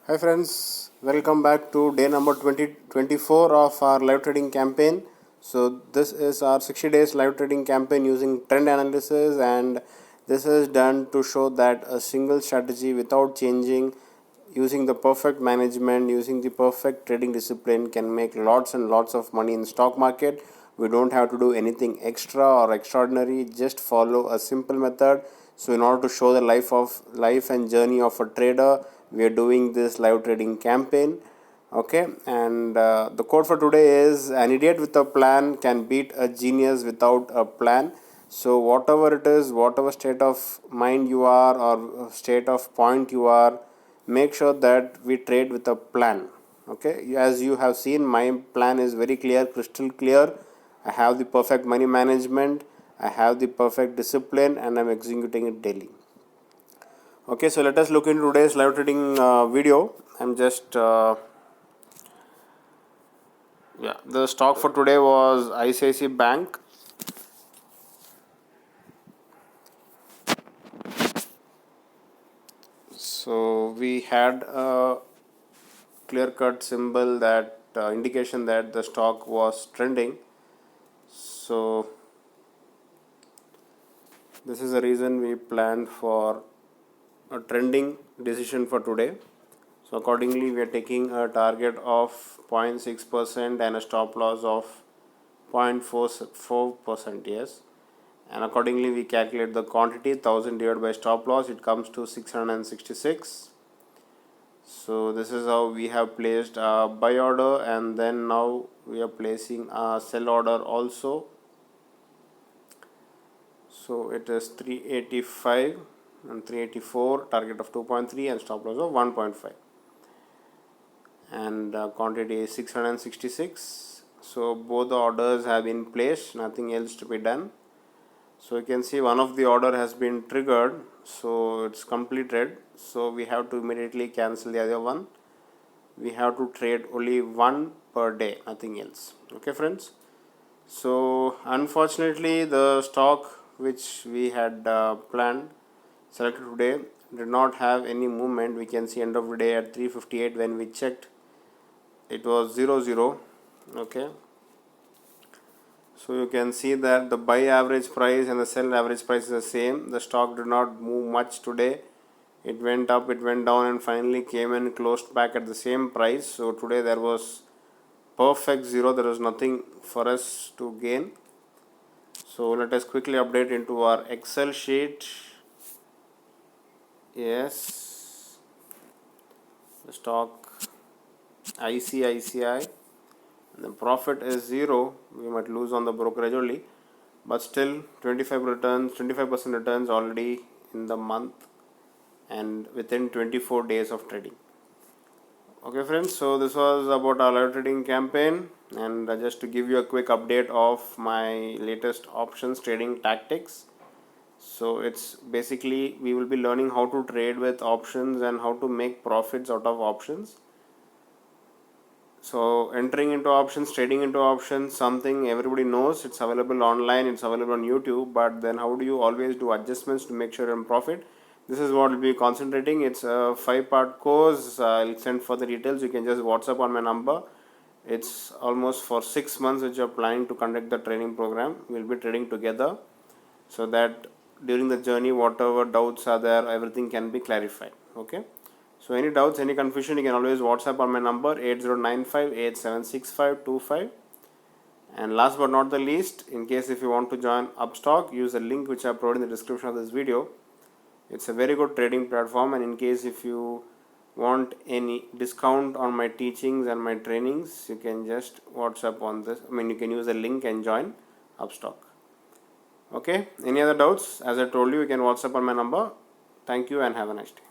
Hi friends, welcome back to day number 2024 of our live trading campaign. So this is our 60 days live trading campaign using trend analysis, and this is done to show that a single strategy without changing, using the perfect management, using the perfect trading discipline can make lots and lots of money in stock market. We don't have to do anything extra or extraordinary, just follow a simple method. So in order to show the life and journey of a trader, we are doing this live trading campaign. Okay, and the quote for today is, an idiot with a plan can beat a genius without a plan. So whatever it is, whatever state of mind you are or state of point you are, make sure that we trade with a plan. Okay, as you have seen, my plan is very clear, crystal clear. I have the perfect money management, I have the perfect discipline, and I'm executing it daily. Okay, so let us look into today's live trading video. I'm just the stock for today was Icici Bank. So we had a clear cut symbol that indication that the stock was trending. So this is the reason we planned for a trending decision for today. So accordingly, we are taking a target of 0.6% and a stop loss of 0.44%. Yes, and accordingly we calculate the quantity 1000 divided by stop loss. It comes to 666. So this is how we have placed a buy order, and then now we are placing a sell order also. So it is 385 and 384, target of 2.3 and stop loss of 1.5, and quantity is 666. So both the orders have been placed, nothing else to be done. So you can see one of the order has been triggered, so it's completed. So we have to immediately cancel the other one. We have to trade only one per day, nothing else. Okay friends, so unfortunately the stock which we had planned selected today did not have any movement. We can see end of the day at 358 when we checked it was 00. Okay, so you can see that the buy average price and the sell average price is the same. The stock did not move much today. It went up, it went down, and finally came and closed back at the same price. So today there was perfect zero. There was nothing for us to gain. So let us quickly update into our Excel sheet. Yes, the stock ICICI, the profit is 0. We might lose on the brokerage only, but still 25% returns already in the month and within 24 days of trading. Okay friends, so this was about our live trading campaign, and just to give you a quick update of my latest options trading tactics. So it's basically we will be learning how to trade with options and how to make profits out of options. So entering into options, trading into options, something everybody knows. It's available online, it's available on YouTube, but then how do you always do adjustments to make sure you're in profit? This is what we'll be concentrating. It's a 5-part course. I'll send for the details. You can just WhatsApp on my number. It's almost for 6 months which you're planning to conduct the training program. We'll be trading together so that during the journey whatever doubts are there, everything can be clarified. Okay, so any doubts, any confusion, you can always WhatsApp on my number 8095876525. And last but not the least, in case if you want to join Upstock, use the link which I provided in the description of this video. It's a very good trading platform, and in case if you want any discount on my teachings and my trainings, you can just WhatsApp on this. You can use the link and join Upstock. Okay, any other doubts? As I told you, you can WhatsApp on my number. Thank you and have a nice day.